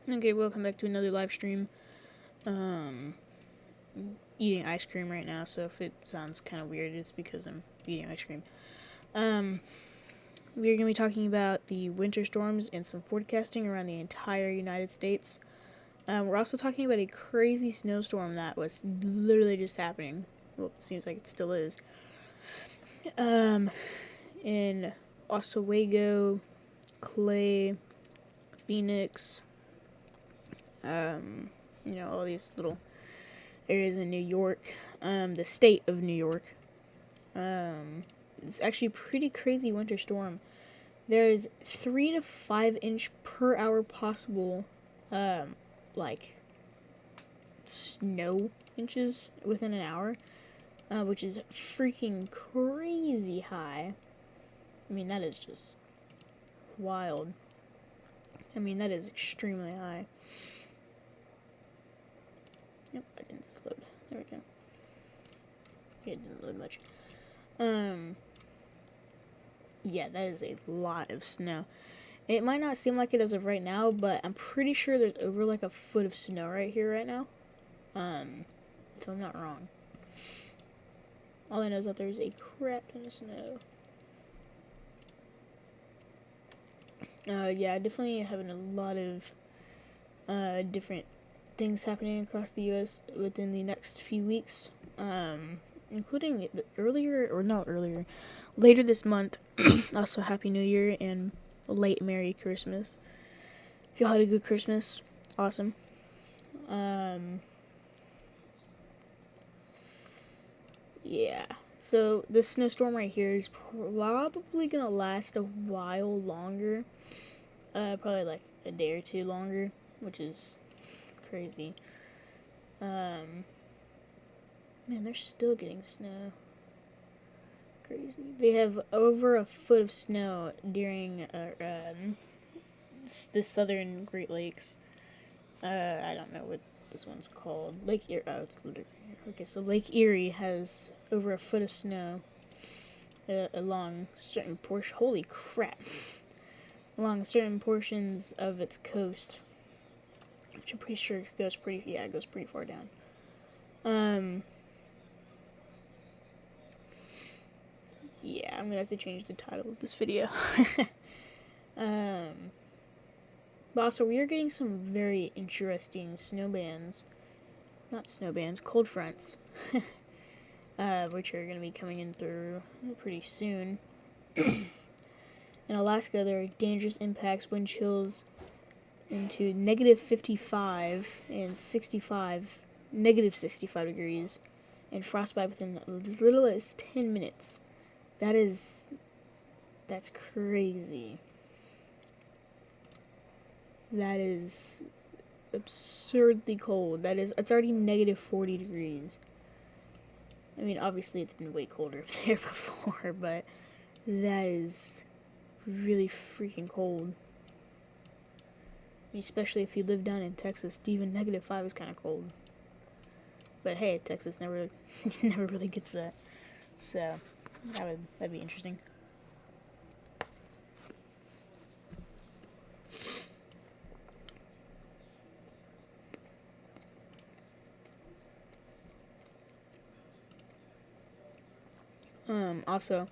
Okay, welcome back to another live stream. Eating ice cream right now, so if it sounds kind of weird, it's because I'm eating ice cream. We're going to be talking about the winter storms and some forecasting around the entire United States. We're also talking about a crazy snowstorm that was literally just happening. Well, it seems like it still is. In Oswego, Clay, Phoenix, all these little areas in New York, the state of New York. It's actually a pretty crazy winter storm. There's 3 to 5 inch per hour possible, snow inches within an hour, which is freaking crazy high. I mean, that is just wild. I mean, that is extremely high. Yep, I didn't load. There we go. It didn't load much. Yeah, that is a lot of snow. It might not seem like it as of right now, but I'm pretty sure there's over like a foot of snow right here right now. If I'm not wrong. All I know is that there's a crap ton of snow. Yeah, definitely having a lot of different things happening across the U.S. within the next few weeks, including later this month. Also, Happy New Year and late Merry Christmas. If y'all had a good Christmas, awesome. Yeah. So this snowstorm right here is probably gonna last a while longer. Probably like a day or two longer, which is crazy. Man, they're still getting snow. Crazy. They have over a foot of snow during the southern Great Lakes. I don't know what this one's called. Lake Erie. Oh, it's literally okay. So Lake Erie has over a foot of snow along certain portion. Holy crap! Along certain portions of its coast, which I'm pretty sure goes pretty far down. Yeah, I'm gonna have to change the title of this video. But also, we are getting some very interesting cold fronts, which are gonna be coming in through pretty soon. In Alaska, there are dangerous impacts, wind chills into negative 55 and negative 65 degrees, and frostbite within as little as 10 minutes. That's crazy. That is absurdly cold. It's already negative 40 degrees. I mean, obviously it's been way colder up there before, but that is really freaking cold. Especially if you live down in Texas, even negative 5 is kind of cold. But hey, Texas never really gets that. So that'd be interesting. Also,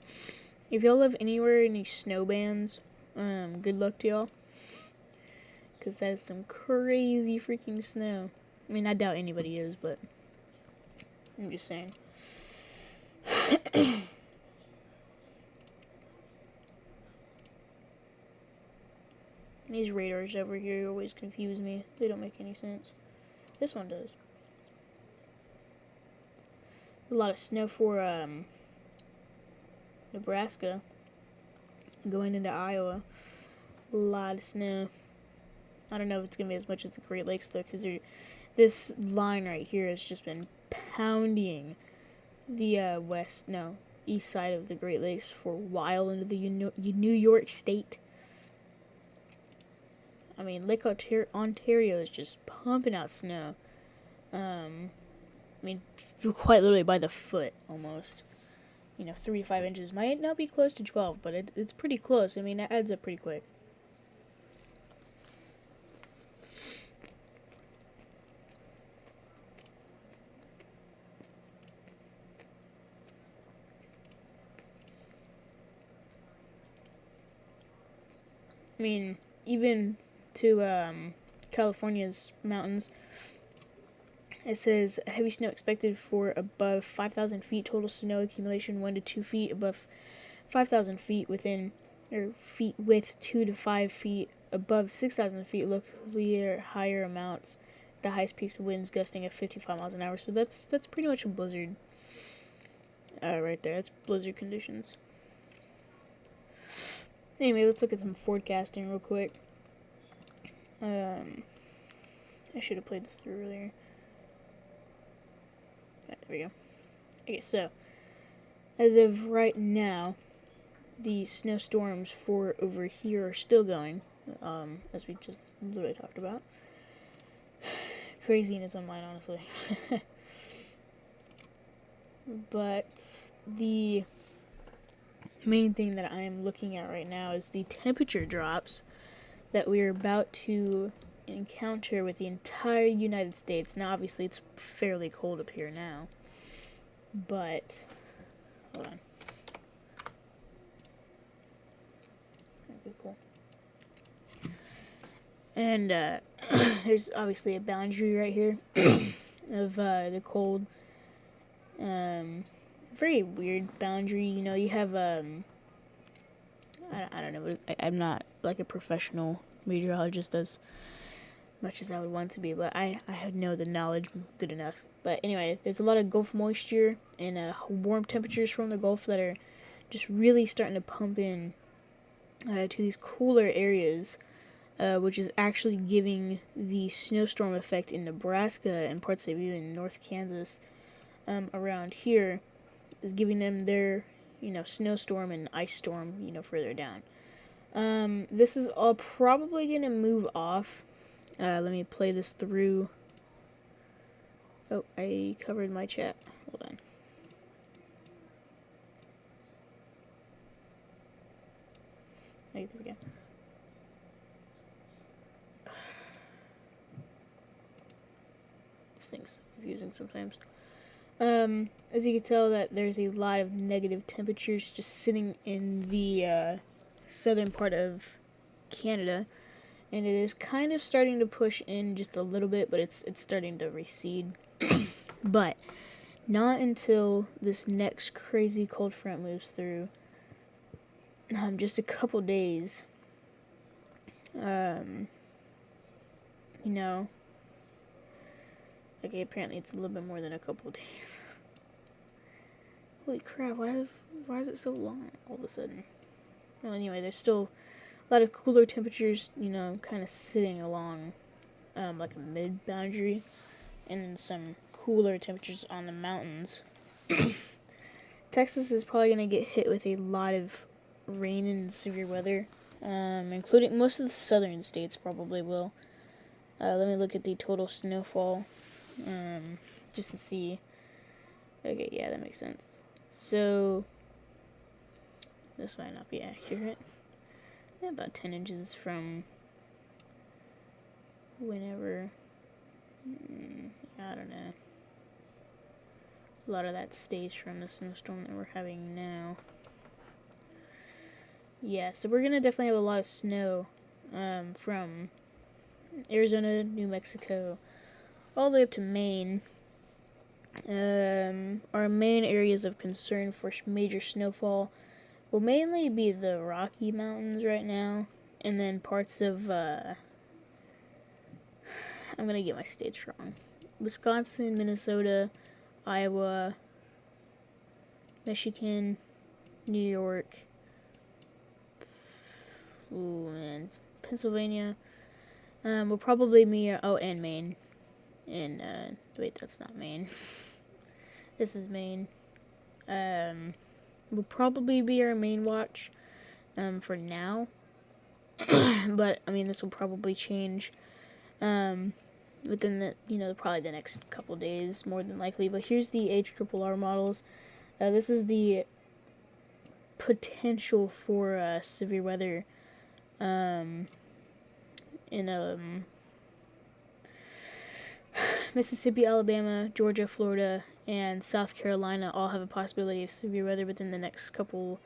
if y'all live anywhere in any snow bands, good luck to y'all. Because that is some crazy freaking snow. I mean, I doubt anybody is, but I'm just saying. These radars over here always confuse me. They don't make any sense. This one does. A lot of snow for Nebraska. Going into Iowa. A lot of snow. I don't know if it's going to be as much as the Great Lakes, though, because this line right here has just been pounding the east side of the Great Lakes for a while into the New York State. I mean, Lake Ontario is just pumping out snow. I mean, quite literally by the foot, almost. 3 to 5 inches. Might not be close to 12, but it's pretty close. I mean, that adds up pretty quick. I mean, even to California's mountains, it says heavy snow expected for above 5,000 feet, total snow accumulation 1 to 2 feet above 5,000 feet within, or feet width 2 to 5 feet above 6,000 feet, locally higher amounts. The highest peaks of winds gusting at 55 miles an hour. So that's pretty much a blizzard. Right there, that's blizzard conditions. Anyway, let's look at some forecasting real quick. I should have played this through earlier. Right, there we go. Okay, so as of right now, the snowstorms for over here are still going, as we just literally talked about. Craziness on mine, honestly. But the main thing that I am looking at right now is the temperature drops that we are about to encounter with the entire United States. Now, obviously, it's fairly cold up here now, but hold on. Okay, cool. And there's obviously a boundary right here of the cold. Very weird boundary. You know, you have I don't know. I'm not like a professional meteorologist as much as I would want to be, but I know the knowledge good enough. But anyway, there's a lot of Gulf moisture and warm temperatures from the Gulf that are just really starting to pump in to these cooler areas, which is actually giving the snowstorm effect in Nebraska and parts of even North Kansas around here, is giving them their, snowstorm and ice storm, further down. This is all probably going to move off. Let me play this through. Oh, I covered my chat. Hold on. Okay, there we go. This thing's confusing sometimes. As you can tell, that there's a lot of negative temperatures just sitting in the southern part of Canada, and it is kind of starting to push in just a little bit, but it's starting to recede. But not until this next crazy cold front moves through, just a couple days. Okay, apparently it's a little bit more than a couple days. Holy crap, why is it so long all of a sudden? Well, anyway, there's still a lot of cooler temperatures, kind of sitting along like a mid-boundary, and then some cooler temperatures on the mountains. Texas is probably going to get hit with a lot of rain and severe weather, including most of the southern states probably will. Let me look at the total snowfall, just to see. Okay, yeah, that makes sense. So, this might not be accurate. Yeah, about 10 inches from whenever. I don't know. A lot of that stays from the snowstorm that we're having now. Yeah, so we're gonna definitely have a lot of snow from Arizona, New Mexico, all the way up to Maine. Our main areas of concern for major snowfall will mainly be the Rocky Mountains right now, and then parts of, I'm gonna get my states wrong. Wisconsin, Minnesota, Iowa, Michigan, New York, Pennsylvania, will probably be, and Maine, and, wait, that's not Maine. This is Maine. Will probably be our main watch, for now. But, this will probably change, within the, probably the next couple days, more than likely. But here's the HRRR models. This is the potential for, severe weather, in, Mississippi, Alabama, Georgia, Florida, and South Carolina all have a possibility of severe weather within the next couple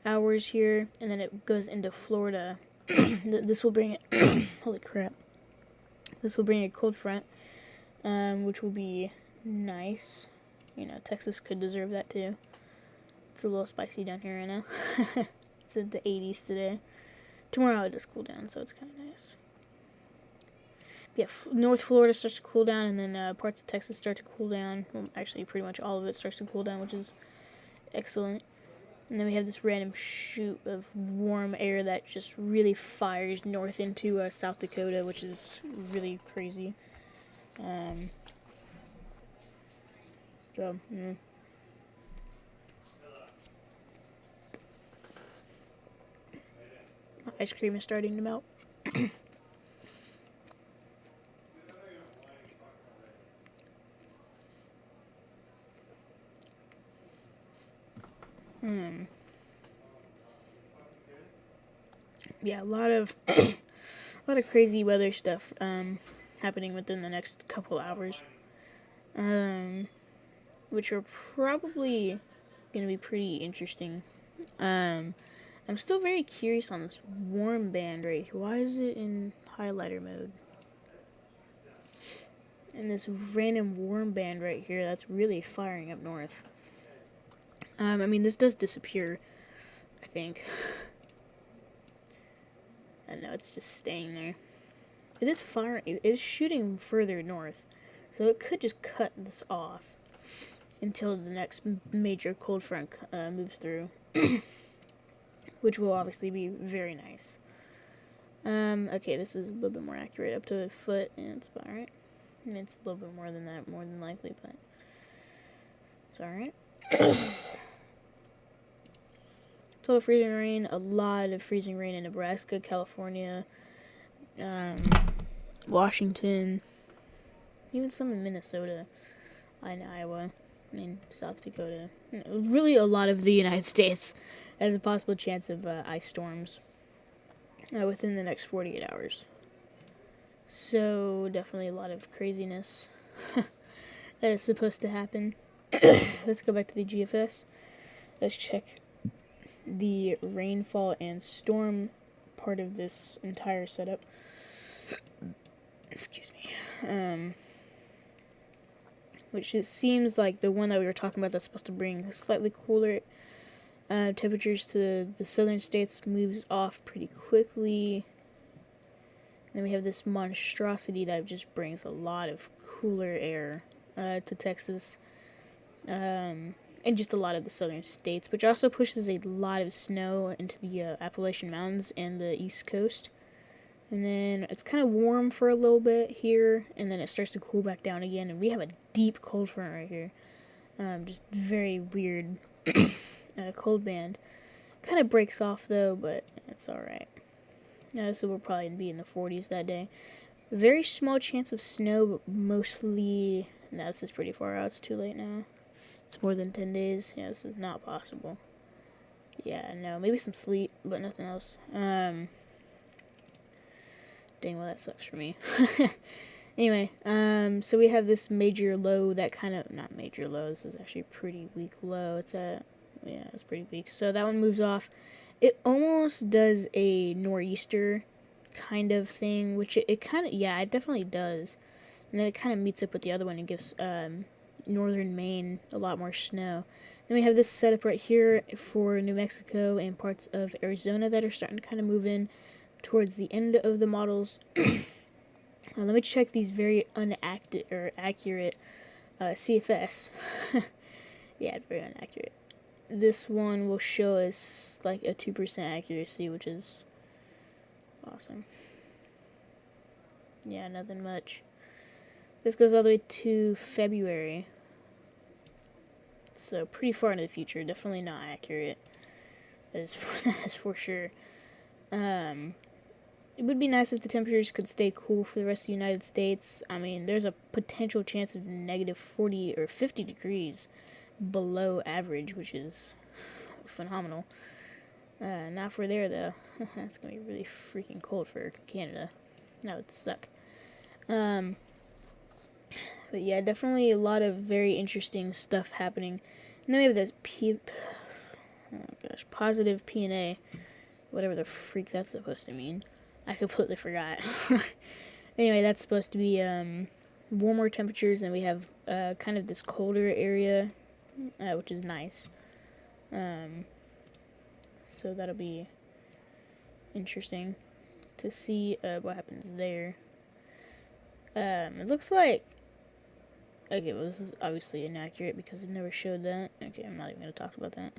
hours here, and then it goes into Florida this will bring it. Holy crap! This will bring a cold front, which will be nice. You know, Texas could deserve that too. It's a little spicy down here right now. It's in the 80s today. Tomorrow it does cool down, so it's kind of nice. Yeah, North Florida starts to cool down, and then parts of Texas start to cool down. Well, actually, pretty much all of it starts to cool down, which is excellent. And then we have this random shoot of warm air that just really fires north into South Dakota, which is really crazy. So, yeah. My ice cream is starting to melt. Yeah, a lot of crazy weather stuff happening within the next couple hours, which are probably gonna be pretty interesting. I'm still very curious on this warm band right here. Why is it in highlighter mode? And this random warm band right here that's really firing up north. I mean, this does disappear, I think. I know it's just staying there. It is firing. It is shooting further north, so it could just cut this off until the next major cold front moves through, which will obviously be very nice. Okay, this is a little bit more accurate, up to a foot, and it's about right. And it's a little bit more than that, more than likely, but it's alright. Total freezing rain, a lot of freezing rain in Nebraska, California, Washington, even some in Minnesota, and Iowa, and South Dakota. Really a lot of the United States has a possible chance of ice storms within the next 48 hours. So definitely a lot of craziness that is supposed to happen. Let's go back to the GFS. Let's check the rainfall and storm part of this entire setup. Excuse me. Which it seems like the one that we were talking about that's supposed to bring slightly cooler temperatures to the southern states moves off pretty quickly. And then we have this monstrosity that just brings a lot of cooler air to Texas. And just a lot of the southern states, which also pushes a lot of snow into the Appalachian Mountains and the East Coast. And then it's kind of warm for a little bit here, and then it starts to cool back down again, and we have a deep cold front right here. Just very weird cold band. Kind of breaks off, though, but it's alright. So we'll probably be in the 40s that day. Very small chance of snow, but mostly... No, this is pretty far out. It's too late now. It's more than 10 days. Yeah, this is not possible. Yeah, no, maybe some sleet, but nothing else. Dang, well, that sucks for me. Anyway, so we have this major low that kind of, not major low, this is actually a pretty weak low. It's pretty weak. So that one moves off. It almost does a nor'easter kind of thing, which it kind of, yeah, it definitely does. And then it kind of meets up with the other one and gives, northern Maine a lot more snow. Then we have this setup right here for New Mexico and parts of Arizona that are starting to kind of move in towards the end of the models. Let me check these very accurate CFS. Yeah, very inaccurate. This one will show us like a 2% accuracy, which is awesome. Yeah, nothing much. This goes all the way to February. So pretty far into the future. Definitely not accurate. That is for sure. It would be nice if the temperatures could stay cool for the rest of the United States. I mean, there's a potential chance of negative 40 or 50 degrees below average, which is phenomenal. Not for there, though. It's going to be really freaking cold for Canada. That would suck. But yeah, definitely a lot of very interesting stuff happening. And then we have this positive P&A, whatever the freak that's supposed to mean. I completely forgot. Anyway, that's supposed to be warmer temperatures, and we have kind of this colder area, which is nice. So that'll be interesting to see what happens there. It looks like... Okay, well, this is obviously inaccurate because it never showed that. Okay, I'm not even going to talk about that.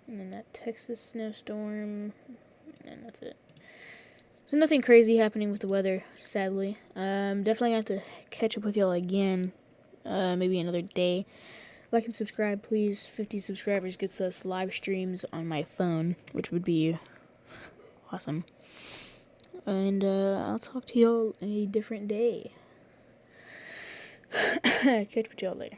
And then that Texas snowstorm, and that's it. So nothing crazy happening with the weather, sadly. Definitely have to catch up with y'all again, maybe another day. Like and subscribe, please. 50 subscribers gets us live streams on my phone, which would be awesome. And I'll talk to y'all a different day. Catch with y'all later.